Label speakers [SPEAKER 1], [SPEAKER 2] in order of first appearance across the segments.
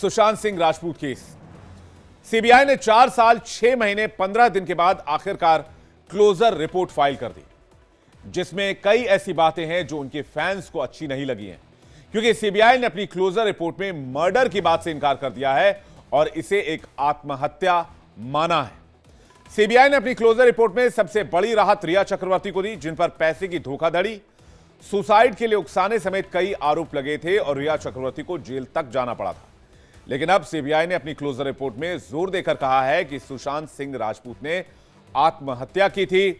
[SPEAKER 1] Sushant Singh Rajput case. CBI ने 4 साल 6 महीने 15 दिन के बाद आखिरकार क्लोजर रिपोर्ट फाइल कर दी, जिसमें कई ऐसी बातें हैं जो उनके फैंस को अच्छी नहीं लगी हैं, क्योंकि सीबीआई ने अपनी क्लोजर रिपोर्ट में मर्डर की बात से इनकार कर दिया है और इसे एक आत्महत्या माना है। सीबीआई ने अपनी क्लोजर रिपोर्ट में सबसे बड़ी राहत रिया चक्रवर्ती को दी, जिन पर पैसे की धोखाधड़ी, सुसाइड के लिए उकसाने समेत कई आरोप लगे थे और रिया चक्रवर्ती को जेल तक जाना पड़ा था। लेकिन अब सीबीआई ने अपनी क्लोजर रिपोर्ट में जोर देकर कहा है कि सुशांत सिंह राजपूत ने आत्महत्या की थी,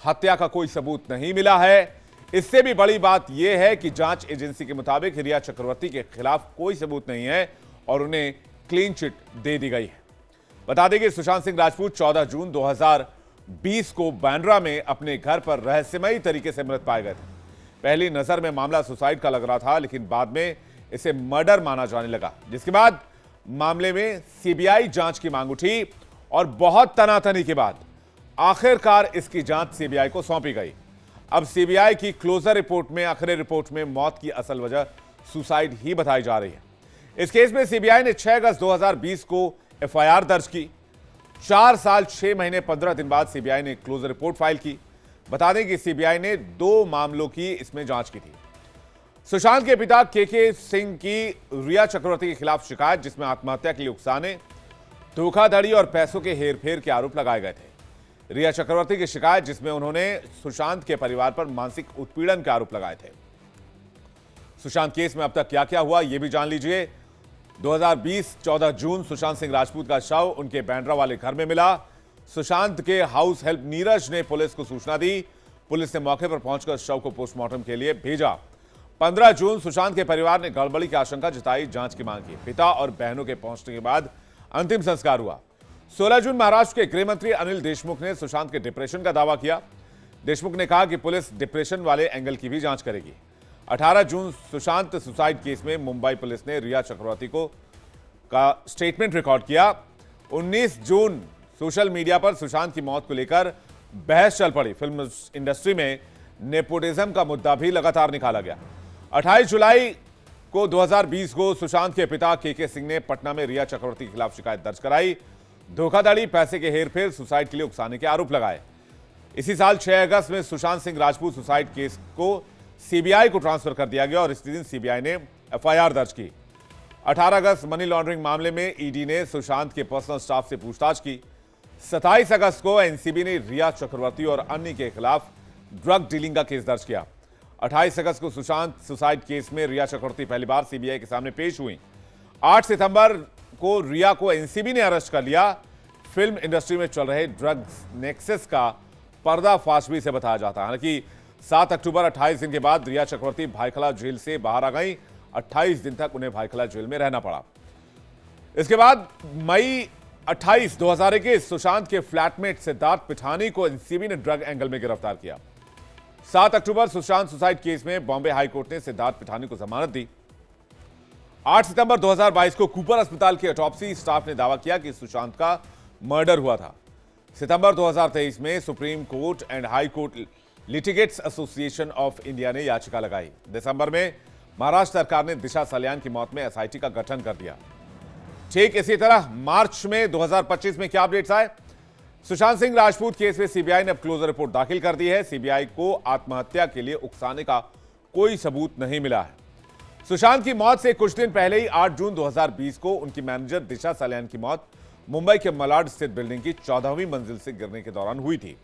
[SPEAKER 1] हत्या का कोई सबूत नहीं मिला है। इससे भी बड़ी बात यह है कि जांच एजेंसी के मुताबिक रिया चक्रवर्ती के खिलाफ कोई सबूत नहीं है और उन्हें क्लीन चिट दे दी गई है। बता दें कि सुशांत सिंह राजपूत 14 जून 2020 को बांद्रा में अपने घर पर रहस्यमयी तरीके से मृत पाए गए थे। पहली नजर में मामला सुसाइड का लग रहा था, लेकिन बाद में इसे मर्डर माना जाने लगा, जिसके बाद मामले में सीबीआई जांच की मांग उठी और बहुत तनातनी के बाद आखिरकार इसकी जांच सीबीआई को सौंपी गई। अब सीबीआई की क्लोजर रिपोर्ट में, आखिरी रिपोर्ट में मौत की असल वजह सुसाइड ही बताई जा रही है। इस केस में सीबीआई ने 6 अगस्त 2020 को एफआईआर दर्ज की। 4 साल 6 महीने 15 दिन बाद सीबीआई ने क्लोजर रिपोर्ट फाइल की। बता दें कि सीबीआई ने 2 मामलों की इसमें जांच की थी। सुशांत के पिता के सिंह की रिया चक्रवर्ती के खिलाफ शिकायत, जिसमें आत्महत्या के लिए उकसाने, धोखाधड़ी और पैसों के हेरफेर के आरोप लगाए गए थे। रिया चक्रवर्ती की शिकायत, जिसमें उन्होंने सुशांत के परिवार पर मानसिक उत्पीड़न के आरोप लगाए थे। सुशांत केस में अब तक क्या क्या हुआ, यह भी जान लीजिए। 2020 14 जून सुशांत सिंह राजपूत का शव उनके बांद्रा वाले घर में मिला। सुशांत के हाउस हेल्प नीरज ने पुलिस को सूचना दी। पुलिस ने मौके पर पहुंचकर शव को पोस्टमार्टम के लिए भेजा। 15 जून सुशांत के परिवार ने गड़बड़ी की आशंका जताई, जांच की मांग की। पिता और बहनों के पहुंचने के बाद अंतिम संस्कार हुआ। 16 जून महाराष्ट्र के गृह मंत्री अनिल देशमुख ने सुशांत के डिप्रेशन का दावा किया। देशमुख ने कहा कि पुलिस डिप्रेशन वाले एंगल की भी जांच करेगी। 18 जून सुशांत सुसाइड केस में मुंबई पुलिस ने रिया चक्रवर्ती का स्टेटमेंट रिकॉर्ड किया। 19 जून सोशल मीडिया पर सुशांत की मौत को लेकर बहस चल पड़ी। फिल्म इंडस्ट्री में नेपोटिज्म का मुद्दा भी लगातार निकाला गया। 28 जुलाई को 2020 को सुशांत के पिता के सिंह ने पटना में रिया चक्रवर्ती के खिलाफ शिकायत दर्ज कराई। धोखाधड़ी, पैसे के हेरफेर, सुसाइड के लिए उकसाने के आरोप लगाए। इसी साल 6 अगस्त में सुशांत सिंह राजपूत सुसाइड केस को सीबीआई को ट्रांसफर कर दिया गया और इसी दिन सीबीआई ने एफआईआर दर्ज की। 18 अगस्त मनी लॉन्ड्रिंग मामले में ईडी ने सुशांत के पर्सनल स्टाफ से पूछताछ की। 27 अगस्त को एनसीबी ने रिया चक्रवर्ती और अन्य के खिलाफ ड्रग डीलिंग का केस दर्ज किया। 28 अगस्त को सुशांत सुसाइड केस में रिया चक्रवर्ती पहली बार सीबीआई के सामने पेश हुई। 8 सितंबर को रिया को एनसीबी ने अरेस्ट कर लिया। फिल्म इंडस्ट्री में चल रहे ड्रग्स नेक्सस का पर्दाफाश भी इसे बताया जाता है। हालांकि 7 अक्टूबर 28 दिन के बाद रिया चक्रवर्ती भायखला जेल से बाहर आ गई। 28 दिन तक उन्हें भायखला जेल में रहना पड़ा। इसके बाद मई 28, 2021 सुशांत के फ्लैटमेट सिद्धार्थ पिठानी को एनसीबी ने ड्रग एंगल में गिरफ्तार किया। 7 अक्टूबर सुशांत सुसाइड केस में बॉम्बे हाईकोर्ट ने सिद्धार्थ पिठानी को जमानत दी। 8 सितंबर 2022 को कूपर अस्पताल की ऑटोप्सी स्टाफ ने दावा किया कि सुशांत का मर्डर हुआ था। सितंबर 2023 में supreme court and high court litigants association of India ने याचिका लगाई। दिसंबर में महाराष्ट्र सरकार ने दिशा सल्यान की मौत में एसआईटी का गठन कर दिया। ठीक इसी तरह मार्च में 2025 में क्या अपडेट्स आए? सुशांत सिंह राजपूत केस में सीबीआई ने अब क्लोजर रिपोर्ट दाखिल कर दी है। सीबीआई को आत्महत्या के लिए उकसाने का कोई सबूत नहीं मिला है। सुशांत की मौत से कुछ दिन पहले ही 8 जून 2020 को उनकी मैनेजर दिशा सल्यान की मौत मुंबई के मलाड स्थित बिल्डिंग की 14वीं मंजिल से गिरने के दौरान हुई थी।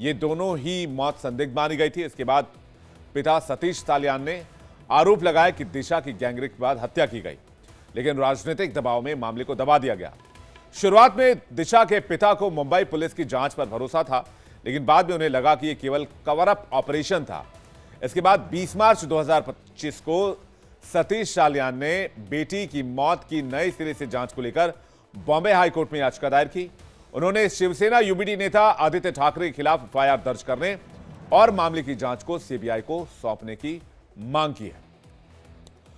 [SPEAKER 1] ये दोनों ही मौत संदिग्ध मानी गई थी। इसके बाद पिता सतीश साल्यान ने आरोप लगाया कि दिशा की गैंगरेप के बाद हत्या की गई, लेकिन राजनीतिक दबाव में मामले को दबा दिया गया। शुरुआत में दिशा के पिता को मुंबई पुलिस की जांच पर भरोसा था, लेकिन बाद में उन्हें लगा कि यह केवल कवर अप ऑपरेशन था। इसके बाद 20 मार्च 2025 को सतीश साल्यान ने बेटी की मौत की नए सिरे से जांच को लेकर बॉम्बे हाईकोर्ट में याचिका दायर की। उन्होंने शिवसेना यूबीडी नेता आदित्य ठाकरे के खिलाफ एफआईआर दर्ज करने और मामले की जांच को सीबीआई को सौंपने की मांग की है।